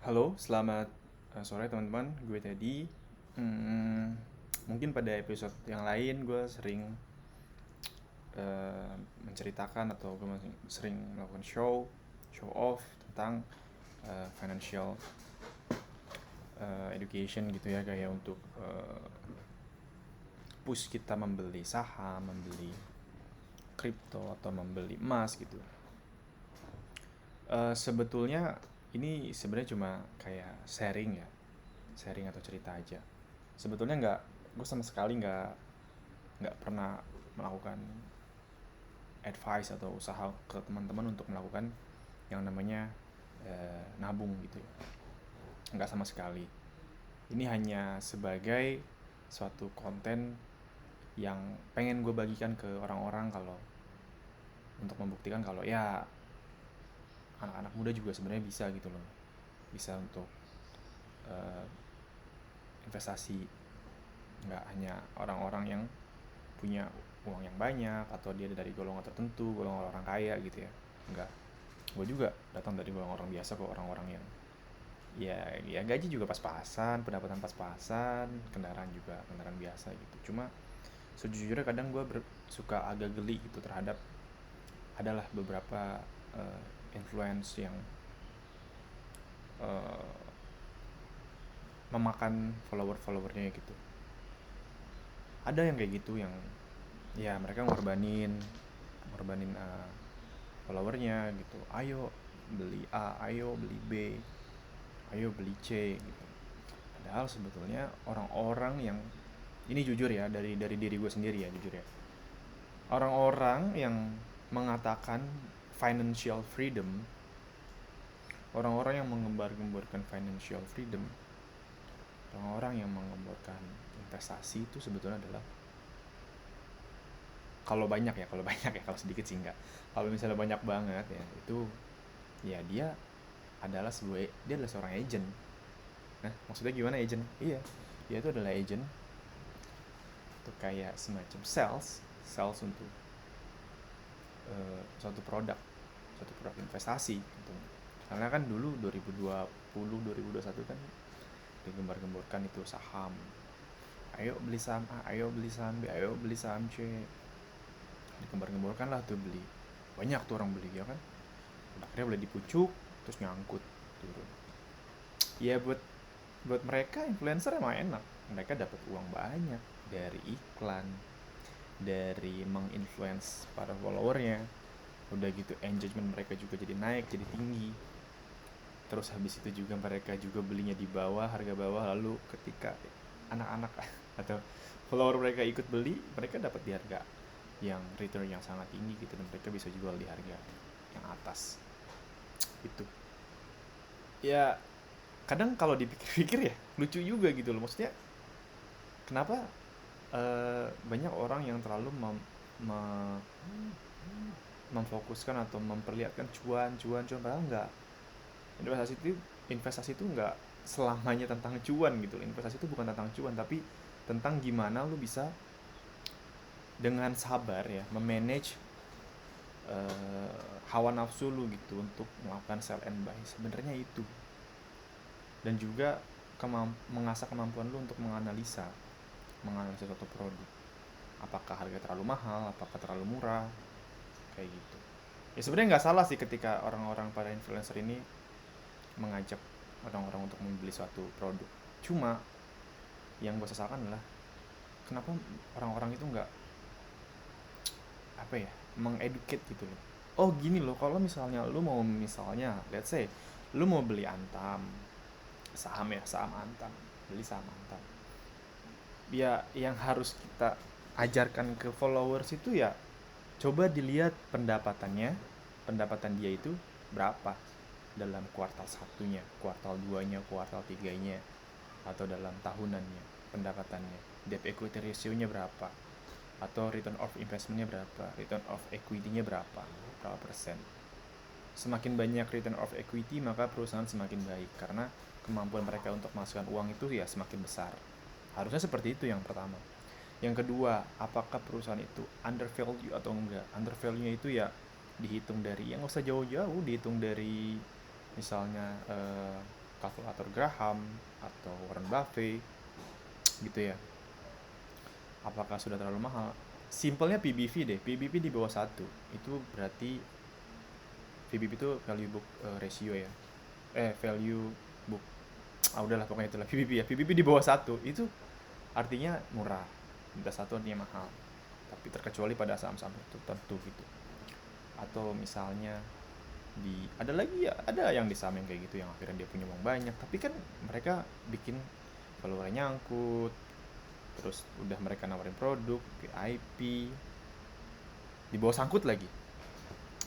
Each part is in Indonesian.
Halo, selamat sore teman-teman. Gue Teddy. Hmm, Mungkin pada episode yang lain gue sering menceritakan atau gue sering melakukan show off tentang financial education gitu ya, kayak untuk push kita membeli saham, membeli kripto atau membeli emas gitu. Sebetulnya ini sebenarnya cuma kayak sharing atau cerita aja. Sebetulnya gue sama sekali nggak pernah melakukan advice atau usaha ke teman-teman untuk melakukan yang namanya nabung gitu ya. Nggak sama sekali. Ini hanya sebagai suatu konten yang pengen gue bagikan ke orang-orang, kalau untuk membuktikan kalau ya anak-anak muda juga sebenarnya bisa gitu loh, bisa untuk eh, investasi. Nggak hanya orang-orang yang punya uang yang banyak atau dia dari golongan tertentu, golongan orang kaya gitu ya. Enggak, gue juga datang dari golongan orang biasa kok, orang-orang yang ya gaji juga pas-pasan, pendapatan pas-pasan, kendaraan juga kendaraan biasa gitu. Cuma sejujurnya kadang gue suka agak geli gitu terhadap adalah beberapa influence yang uh, memakan followernya gitu. Ada yang kayak gitu, yang ya mereka ngorbanin followernya gitu. Ayo beli A, ayo beli B, ayo beli C gitu. Padahal sebetulnya orang-orang yang ini jujur ya, dari diri gue sendiri ya, jujur ya. Orang-orang yang mengatakan financial freedom, orang-orang yang mengembar-gemborkan financial freedom, orang-orang yang mengemborkan investasi itu sebetulnya adalah, kalau banyak ya, kalau sedikit sih enggak. Kalau misalnya banyak banget ya, itu ya dia adalah seorang agent. Nah, maksudnya gimana agent? Iya, dia itu adalah agent, itu kayak semacam sales untuk suatu produk investasi gitu. Karena kan dulu 2020 2021 kan digembar-gemborkan itu saham. Ayo beli saham A, ayo beli saham B, ayo beli saham C. Digembar-gemborkan lah tuh beli. Banyak tuh orang beli ya kan. Akhirnya boleh dipucuk terus nyangkut turun. Ya buat mereka influencer emang enak. Mereka dapat uang banyak dari iklan, dari menginfluence para followernya. Udah gitu engagement mereka juga jadi naik, jadi tinggi. Terus habis itu juga mereka juga belinya di bawah, harga bawah, lalu ketika anak-anak atau follower mereka ikut beli, mereka dapat di harga yang return yang sangat tinggi gitu, dan mereka bisa jual di harga yang atas. Itu ya kadang kalau dipikir-pikir ya lucu juga gitu loh. Maksudnya kenapa banyak orang yang terlalu me- memfokuskan atau memperlihatkan cuan padahal enggak. Investasi itu nggak selamanya tentang cuan gitu. Investasi itu bukan tentang cuan, tapi tentang gimana lu bisa dengan sabar ya memanage hawa nafsu lu gitu untuk melakukan sell and buy. Sebenarnya itu. Dan juga mengasah kemampuan lu untuk menganalisa suatu produk. Apakah harga terlalu mahal, apakah terlalu murah, kayak gitu. Ya sebenarnya nggak salah sih ketika orang-orang pada influencer ini mengajak orang-orang untuk membeli suatu produk. Cuma yang gue sesalkan adalah kenapa orang-orang itu nggak apa ya, mengeducate gitu loh. Oh gini loh, kalau misalnya lu mau, misalnya let's say lu mau beli Antam, saham Antam, beli saham Antam, ya yang harus kita ajarkan ke followers itu ya coba dilihat pendapatan dia itu berapa dalam kuartal satunya, kuartal duanya, kuartal tiganya, atau dalam tahunannya pendapatannya, debt equity ratio-nya berapa, atau return of investment-nya berapa, return of equity-nya berapa persen. Semakin banyak return of equity, maka perusahaan semakin baik karena kemampuan mereka untuk masukkan uang itu ya semakin besar. Harusnya seperti itu yang pertama. Yang kedua, apakah perusahaan itu under value atau enggak? Under value-nya itu ya dihitung dari, yang nggak usah jauh-jauh, dihitung dari misalnya kalkulator Graham atau Warren Buffett gitu ya. Apakah sudah terlalu mahal? Simpelnya PBV deh, PBV di bawah 1 itu berarti PBV itu value book ratio ya, value book, udahlah pokoknya itulah PBV ya. PBV di bawah 1 itu artinya murah, di atas 1 artinya mahal, tapi terkecuali pada saham-saham tertentu gitu. Atau misalnya ada lagi ya, ada yang di saham yang kayak gitu yang akhirnya dia punya uang banyak, tapi kan mereka bikin followernya nyangkut, terus udah mereka nawarin produk VIP di bawah sangkut lagi,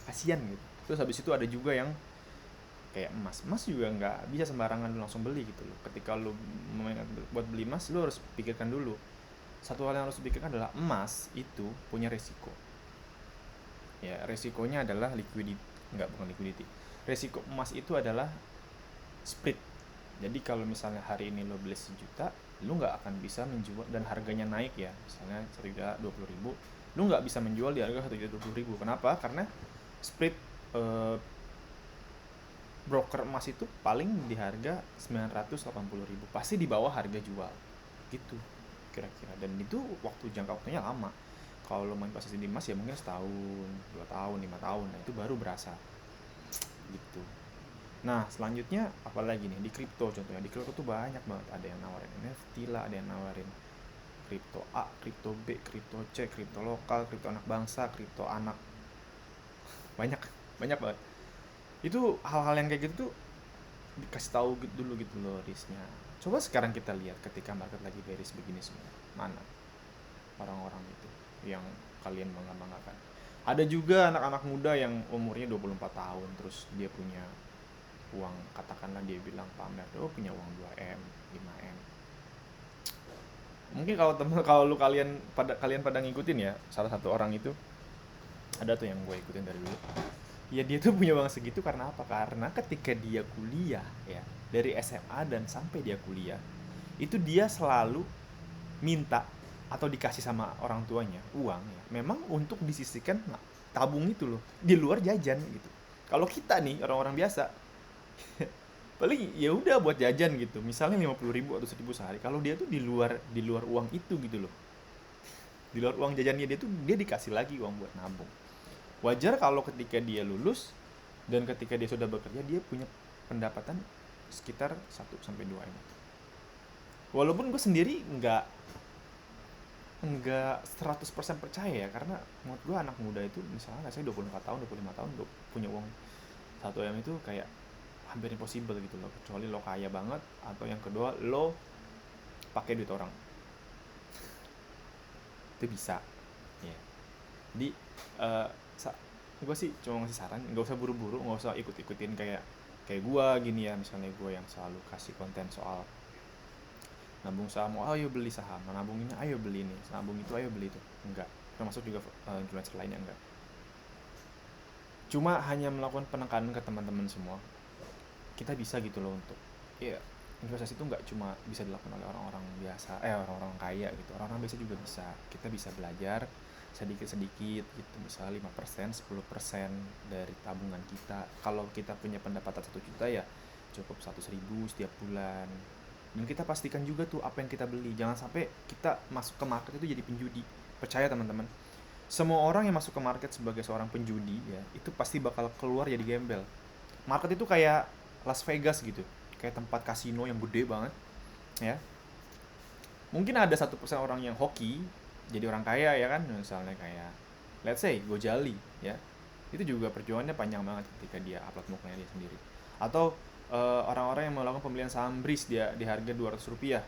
kasian gitu. Terus habis itu ada juga yang kayak emas juga nggak bisa sembarangan lu langsung beli gitu loh. Ketika lu buat beli emas, lu harus pikirkan dulu. Satu hal yang harus dipikirkan adalah emas itu punya resiko. Ya, resikonya adalah bukan liquidity. Resiko emas itu adalah spread. Jadi kalau misalnya hari ini lo beli 1 juta, lo nggak akan bisa menjual, dan harganya naik ya, misalnya 1.20.000, lo nggak bisa menjual di harga 1.20.000. Kenapa? Karena spread broker emas itu paling di harga 980.000, pasti di bawah harga jual gitu kira-kira, dan itu jangka waktunya lama. Kalau lo main investasi di emas ya mungkin setahun, 2 tahun, 5 tahun, nah itu baru berasa gitu. Nah selanjutnya apalagi nih di kripto, contohnya di kripto tuh banyak banget, ada yang nawarin NFT lah, ada yang nawarin kripto A, kripto B, kripto C, kripto lokal, kripto anak bangsa, kripto anak, banyak banget. Itu hal-hal yang kayak gitu tuh dikasih tahu dulu gitu loh risknya. Coba sekarang kita lihat ketika market lagi bearish begini semua, mana orang-orang itu yang kalian bangga-banggakan. Ada juga anak-anak muda yang umurnya 24 tahun, terus dia punya uang, katakanlah dia bilang pamer, punya uang 2M, 5M. Mungkin kalau kalian pada ngikutin ya, salah satu orang itu ada tuh yang gue ikutin dari dulu. Ya dia tuh punya uang segitu karena apa? Karena ketika dia kuliah ya, dari SMA dan sampai dia kuliah, itu dia selalu minta atau dikasih sama orang tuanya uang ya, memang untuk disisihkan tabung itu loh, di luar jajan gitu. Kalau kita nih orang-orang biasa paling ya udah buat jajan gitu, misalnya 50.000 atau 1.000 sehari. Kalau dia tuh di luar uang itu gitu loh, di luar uang jajannya dia tuh dia dikasih lagi uang buat nabung. Wajar kalau ketika dia lulus dan ketika dia sudah bekerja, dia punya pendapatan sekitar 1-2 M. Walaupun gue sendiri nggak 100% percaya ya, karena menurut gue anak muda itu misalnya saya 24 tahun, 25 tahun udah punya uang 1 M itu kayak hampir impossible gitu loh, kecuali lo kaya banget, atau yang kedua lo pakai duit orang. Itu bisa ya. Jadi gue sih cuma ngasih saran, nggak usah buru-buru, nggak usah ikut-ikutin kayak gue gini ya. Misalnya gue yang selalu kasih konten soal nabung saham, ayo beli saham, nabung ini ayo beli ini, nabung itu ayo beli itu, enggak. Termasuk juga influencer lainnya, enggak. Cuma hanya melakukan penekanan ke teman-teman semua, kita bisa gitu loh untuk ya, investasi itu nggak cuma bisa dilakukan oleh orang-orang biasa, orang-orang kaya gitu, orang-orang biasa juga bisa. Kita bisa belajar sedikit-sedikit gitu, misalnya 5%, 10% dari tabungan kita. Kalau kita punya pendapatan 1 juta ya cukup 100.000 setiap bulan. Dan kita pastikan juga tuh apa yang kita beli, jangan sampai kita masuk ke market itu jadi penjudi. Percaya teman-teman, semua orang yang masuk ke market sebagai seorang penjudi ya, itu pasti bakal keluar jadi gembel. Market itu kayak Las Vegas gitu, kayak tempat kasino yang gede banget ya. Mungkin ada 1% orang yang hoki jadi orang kaya ya kan, misalnya kayak let's say Gojali ya, itu juga perjuangannya panjang banget ketika dia upload mukanya dia sendiri. Atau orang-orang yang melakukan pembelian saham BRIS dia di harga Rp200,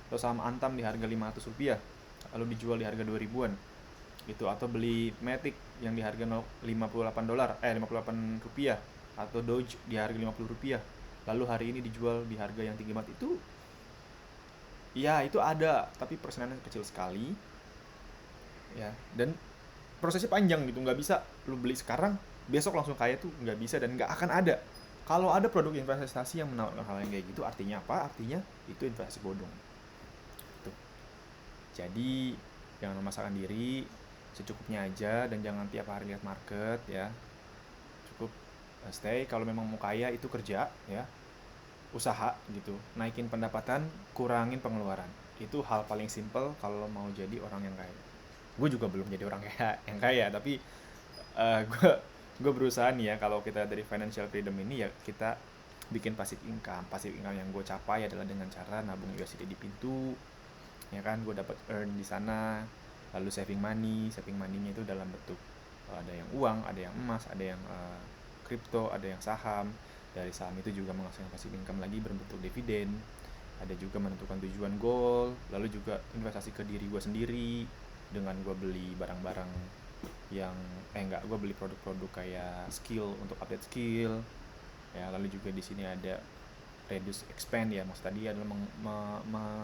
atau saham Antam di harga Rp500 lalu dijual di harga 2000-an gitu. Atau beli Matic yang di harga $58, Rp58, atau Doge di harga Rp50, lalu hari ini dijual di harga yang tinggi banget. Itu ya itu ada, tapi persenannya kecil sekali ya, dan prosesnya panjang gitu. Nggak bisa lu beli sekarang besok langsung kaya tuh nggak bisa, dan nggak akan ada. Kalau ada produk investasi yang menawarkan hal yang kayak gitu, artinya apa? Artinya itu investasi bodong tuh. Jadi jangan memaksakan diri, secukupnya aja, dan jangan tiap hari lihat market ya. Cukup stay. Kalau memang mau kaya itu kerja ya, usaha gitu, naikin pendapatan, kurangin pengeluaran. Itu hal paling simple kalau mau jadi orang yang kaya. Gue juga belum jadi orang kaya yang kaya, tapi gue berusaha nih ya, kalau kita dari financial freedom ini ya kita bikin passive income yang gue capai adalah dengan cara nabung USD di Pintu, ya kan, gue dapat earn di sana, lalu saving money-nya itu dalam bentuk ada yang uang, ada yang emas, ada yang kripto, ada yang saham. Dari saham itu juga menghasilkan passive income lagi berbentuk dividen. Ada juga menentukan tujuan goal, lalu juga investasi ke diri gue sendiri dengan gue beli barang-barang yang enggak, gue beli produk-produk kayak skill untuk update skill ya. Lalu juga di sini ada reduce expand ya, maksud tadi adalah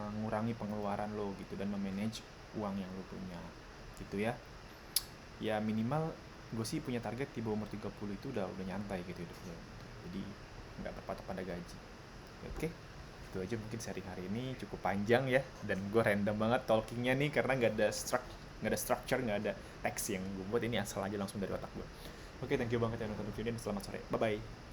mengurangi pengeluaran lo gitu dan memanage uang yang lo punya gitu ya. Ya minimal gue sih punya target di bawah umur 30 itu udah nyantai gitu hidup gue, jadi nggak berpatok pada gaji. Oke, itu aja mungkin sharing hari ini, cukup panjang ya, dan gue random banget talkingnya nih karena nggak ada structure, nggak ada teks yang gue buat, ini asal aja langsung dari otak gue. Oke, thank you banget yang nonton video ini, selamat sore, bye bye.